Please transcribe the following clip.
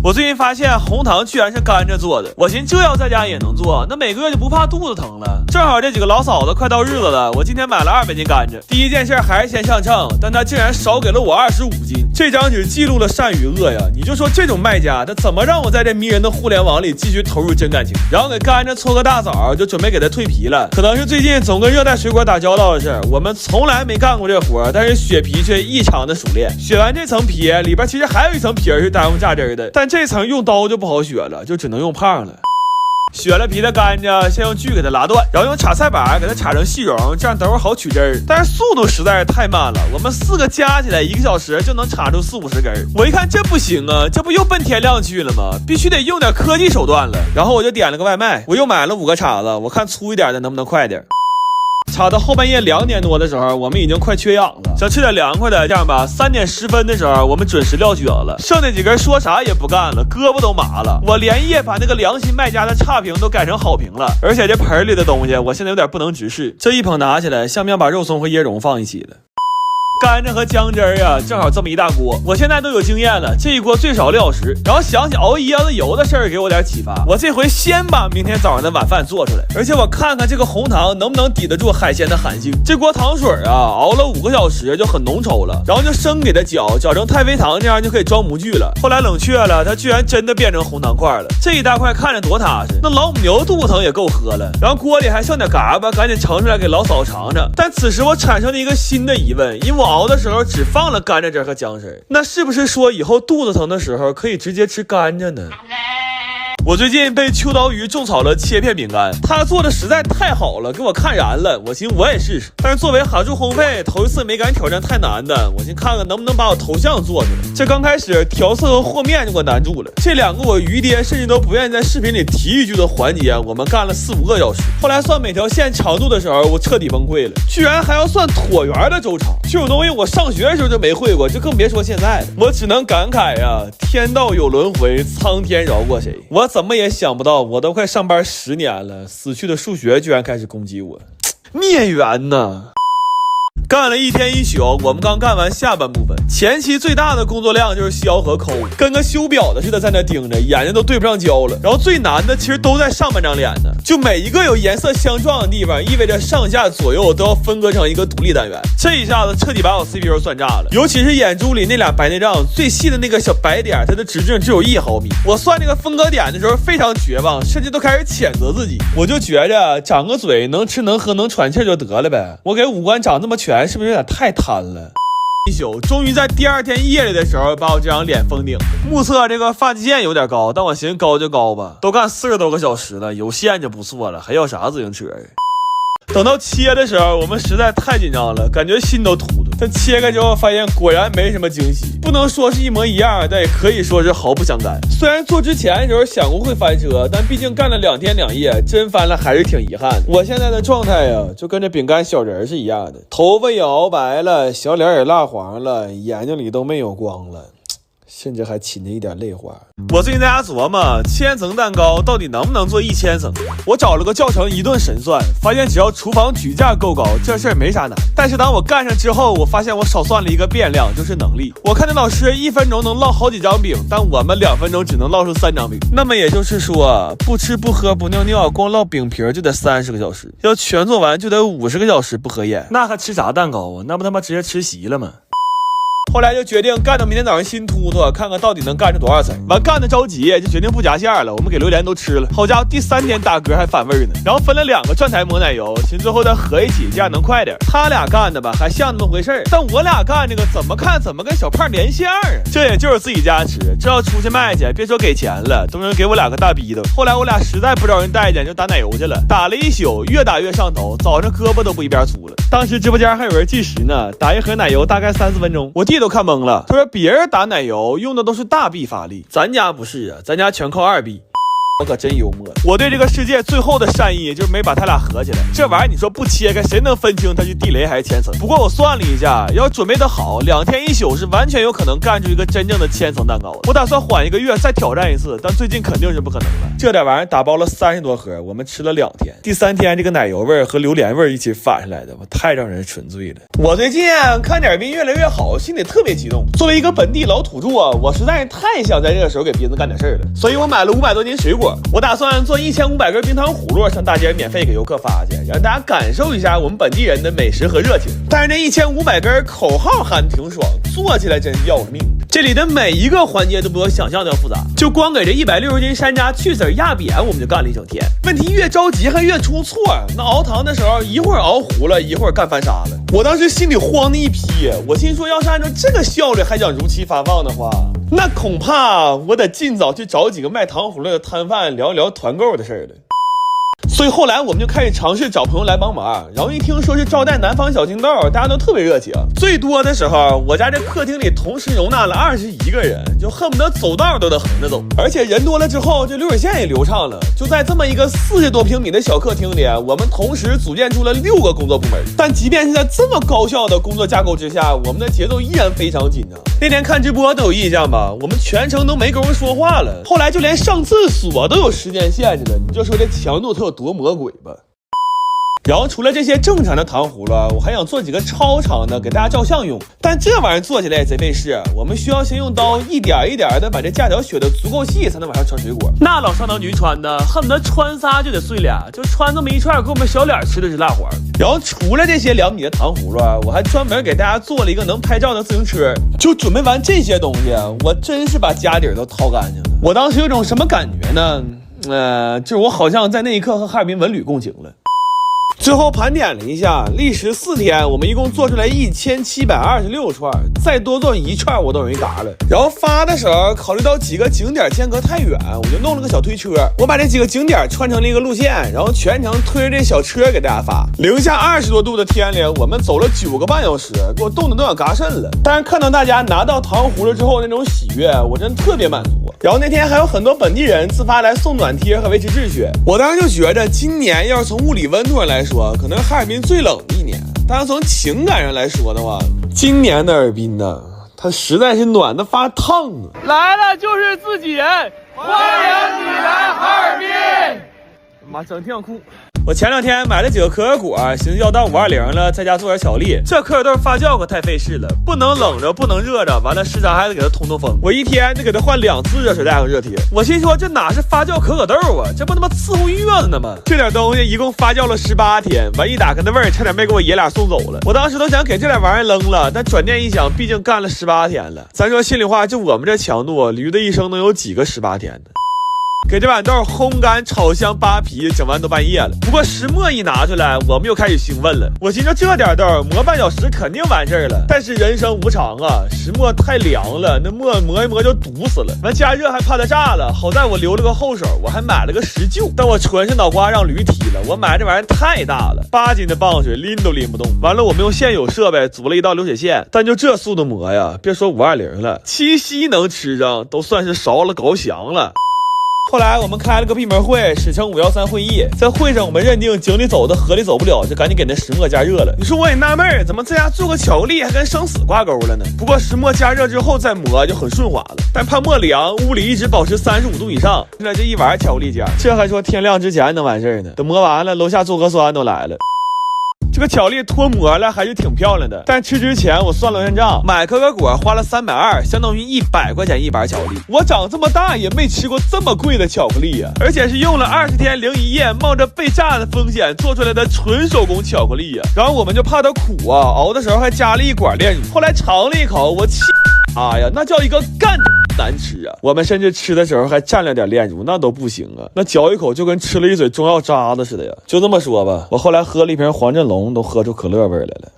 我最近发现红糖居然是甘蔗做的，我寻这要在家也能做，那每个月就不怕肚子疼了。正好这几个老嫂子快到日子了，我今天买了200斤甘蔗。第一件事还是先上秤，但他竟然少给了我25斤。这张纸记录了善与恶呀！你就说这种卖家，他怎么让我在这迷人的互联网里继续投入真感情？然后给甘蔗搓个大枣，就准备给他蜕皮了。可能是最近总跟热带水果打交道的事，我们从来没干过这活，但是削皮却异常的熟练。削完这层皮，里边其实还有一层皮是耽误榨汁的，但这层用刀就不好削了，就只能用胖了。削了皮的甘蔗，先用锯给它拉断，然后用插菜板给它插成细蓉，这样等会儿好取汁儿。但是速度实在是太慢了，我们4个加起来1个小时就能插出40-50根。我一看这不行啊，这不又奔天亮去了吗？必须得用点科技手段了。然后我就点了个外卖，我又买了5个叉子，我看粗一点的能不能快点。插到后半夜2点多的时候，我们已经快缺氧了，想吃点凉快的。这样吧，3点10分的时候，我们准时撂蹶子了。剩那几根说啥也不干了，胳膊都麻了。我连夜把那个良心卖家的差评都改成好评了。而且这盆里的东西，我现在有点不能直视。这一捧拿起来，像不像把肉松和椰蓉放一起了？甘蔗和姜汁儿啊，正好这么一大锅。我现在都有经验了，这一锅最少6小时。然后想起熬椰子油的事儿，给我点启发。我这回先把明天早上的晚饭做出来，而且我看看这个红糖能不能抵得住海鲜的寒性。这锅糖水啊，熬了5个小时就很浓稠了，然后就生给它搅成太妃糖，这样就可以装模具了。后来冷却了，它居然真的变成红糖块了。这一大块看着多踏实，那老母牛肚子疼也够喝了。然后锅里还剩点嘎巴，赶紧盛出来给老嫂子尝尝。但此时我产生了一个新的疑问，因为我熬的时候只放了甘蔗汁和姜汁，那是不是说以后肚子疼的时候可以直接吃甘蔗呢？我最近被秋刀鱼种草了切片饼干，他做的实在太好了，给我看燃了。我寻我也试试，但是作为哈柱烘焙，头一次没敢挑战太难的，我寻看看能不能把我头像做出来。这刚开始调色和和面就给我难住了，这2个我鱼爹甚至都不愿意在视频里提一句的环节，我们干了4-5个小时。后来算每条线长度的时候，我彻底崩溃了，居然还要算椭圆的周长，这种东西我上学的时候就没会过，就更别说现在了。我只能感慨呀，天道有轮回，苍天饶过谁。我怎么也想不到，我都快上班10年了，死去的数学居然开始攻击我，孽缘呐！干了1天1宿，我们刚干完下半部分。前期最大的工作量就是削和抠，跟个修表的似的在那盯着，眼睛都对不上焦了。然后最难的其实都在上半张脸呢，就每一个有颜色相撞的地方，意味着上下左右都要分割成一个独立单元。这一下子彻底把我 CPU 算炸了，尤其是眼珠里那俩白内障最细的那个小白点，它的直径只有1毫米。我算这个分割点的时候非常绝望，甚至都开始谴责自己。我就觉着长个嘴能吃能喝能喘气就得了呗，我给五官长那么全是不是有点太贪了？一宿终于在第2天夜里的时候把我这张脸封顶。目测这个发际线有点高，但我寻思高就高吧，都干40多个小时了，有线就不错了，还要啥自行车呀？等到切的时候，我们实在太紧张了，感觉心都突突。但切开之后发现果然没什么惊喜，不能说是一模一样，但也可以说是毫不相干。虽然做之前的时候想过会翻车，但毕竟干了2天2夜，真翻了还是挺遗憾的。我现在的状态呀，就跟这饼干小人是一样的，头发也熬白了，小脸也蜡黄了，眼睛里都没有光了，甚至还噙着一点泪花。我最近在家琢磨1000层蛋糕到底能不能做1000层。我找了个教程一顿神算，发现只要厨房举架够高，这事儿没啥难。但是当我干上之后，我发现我少算了一个变量，就是能力。我看那老师1分钟能烙好几张饼，但我们2分钟只能烙出3张饼。那么也就是说，不吃不喝不尿尿，光烙饼皮就得30个小时，要全做完就得50个小时不合眼。那还吃啥蛋糕啊？那不他妈直接吃席了吗？后来就决定干到明天早上新突突，看看到底能干出多少层。完干的着急，就决定不夹馅了。我们给榴莲都吃了，好家伙，第3天打嗝还反味呢。然后分了2个转台抹奶油，寻最后再合一起，这样能快点。他俩干的吧还像那么回事儿，但我俩干这个怎么看怎么跟小胖连线啊。这也就是自己家吃，这要出去卖去，别说给钱了，都能给我2个大逼斗。后来我俩实在不招人待见，就打奶油去了，打了1宿，越打越上头，早上胳膊都不一边粗了。当时直播间还有人计时呢，打1盒奶油大概3-4分钟，我弟都看懵了。他说别人打奶油用的都是大臂发力，咱家不是啊，咱家全靠2臂。我可真幽默。我对这个世界最后的善意就是没把他俩合起来。这玩意儿你说不切开，谁能分清它是地雷还是千层？不过我算了一下，要准备的好，2天1宿是完全有可能干出一个真正的千层蛋糕的。我打算缓1个月再挑战一次，但最近肯定是不可能了。这点玩意儿打包了30多盒，我们吃了2天。第3天这个奶油味和榴莲味一起反上来的，我太让人沉醉了。我最近看点兵越来越好，心里特别激动。作为一个本地老土著，我实在是太想在这个时候给斌子干点事儿了，所以我买了500多斤水果。我打算做1500根冰糖葫芦上大街免费给游客发去，让大家感受一下我们本地人的美食和热情。但是这1500根口号喊挺爽，做起来真是要了命。这里的每一个环节都比我想象的要复杂，就光给这160斤山楂去籽压扁，我们就干了1整天。问题越着急还越出错，那熬糖的时候一会儿熬糊了，一会儿干翻沙了。我当时心里慌的一批，我心说要是按照这个效率还想如期发放的话，那恐怕我得尽早去找几个卖糖葫芦的摊贩聊一聊团购的事儿了。所以后来我们就开始尝试找朋友来帮忙，然后一听说是招待南方小金豆，大家都特别热情。最多的时候，我家这客厅里同时容纳了21个人，就恨不得走道都得横着走。而且人多了之后，这流水线也流畅了。就在这么一个40多平米的小客厅里，我们同时组建出了6个工作部门。但即便是在这么高效的工作架构之下，我们的节奏依然非常紧张。那天看直播都有印象吧？我们全程都没工夫说话了。后来就连上厕所都有时间限制了，你就说这强度它有多魔鬼吧。然后除了这些正常的糖葫芦，我还想做几个超长的给大家照相用，但这玩意儿做起来也贼费事。我们需要先用刀一点一点的把这架条削得足够细，才能往上穿水果。那老上当局穿的恨不得穿仨就得碎俩，就穿这么一串给我们小脸吃的是蜡黄。然后除了这些2米的糖葫芦，我还专门给大家做了一个能拍照的自行车。就准备完这些东西，我真是把家底都掏干净了。我当时有种什么感觉呢？就是我好像在那一刻和哈尔滨文旅共情了。最后盘点了一下，历时4天，我们一共做出来1726串，再多做1串我都容易嘎了。然后发的时候，考虑到几个景点间隔太远，我就弄了个小推车，我把这几个景点串成了一个路线，然后全程推着这小车给大家发。零下20多度的天里，我们走了9个半小时，给我冻得都想嘎肾了。但是看到大家拿到糖葫芦之后那种喜悦，我真特别满足。然后那天还有很多本地人自发来送暖贴和维持秩序，我当时就觉着今年要是从物理温度上来说，可能哈尔滨最冷的一年，但是从情感上来说的话，今年的哈尔滨呢，它实在是暖得发烫啊！来了就是自己人，欢迎你来哈尔滨！妈，整挺想哭。我前2天买了几个可可果，寻思要当520了，在家做点巧克力。这可可豆发酵可太费事了，不能冷着，不能热着，完了市场还得给它通风。我一天就给它换2次热水袋和热贴。我心说这哪是发酵可可豆啊，这不他妈伺候月子呢吗？这点东西一共发酵了18天，完一打开那味儿，差点没给我爷俩送走了。我当时都想给这点玩意儿扔了，但转念一想，毕竟干了18天了。咱说心里话，就我们这强度，驴的一生能有几个18天呢？给这碗豆烘干、炒香、扒皮，整完都半夜了。不过石磨一拿出来，我们又开始兴奋了。我寻思这点豆磨半小时肯定完事儿了，但是人生无常啊，石磨太凉了，那磨一磨就堵死了。完加热还怕它炸了，好在我留了个后手，我还买了个石臼。但我纯是脑瓜让驴踢了，我买这玩意儿太大了，8斤的棒槌拎都拎不动。完了，我们用现有设备组了一道流水线，但就这速度磨呀，别说520了，7夕能吃上都算是烧了高翔了。后来我们开了个闭门会，史称513会议。在会上我们认定井里走的河里走不了，就赶紧给那石磨加热了。你说我也纳闷，怎么这家做个巧克力还跟生死挂钩了呢？不过石磨加热之后再磨就很顺滑了，但怕磨凉，屋里一直保持35度以上。现在这一碗巧克力酱，这还说天亮之前能完事儿呢，等磨完了楼下做核酸都来了。这个巧克力脱模了还是挺漂亮的，但吃之前我算了算账，买可可果花了320，相当于100块钱一板巧克力。我长这么大也没吃过这么贵的巧克力呀，而且是用了20天0一夜，冒着被炸的风险做出来的纯手工巧克力呀。然后我们就怕它苦啊，熬的时候还加了1管炼乳。后来尝了一口，我气啊呀，那叫一个干难吃啊！我们甚至吃的时候还蘸了点炼乳，那都不行啊，那嚼一口就跟吃了一嘴中药渣子似的呀。就这么说吧，我后来喝了一瓶黄振龙，都喝出可乐味来了。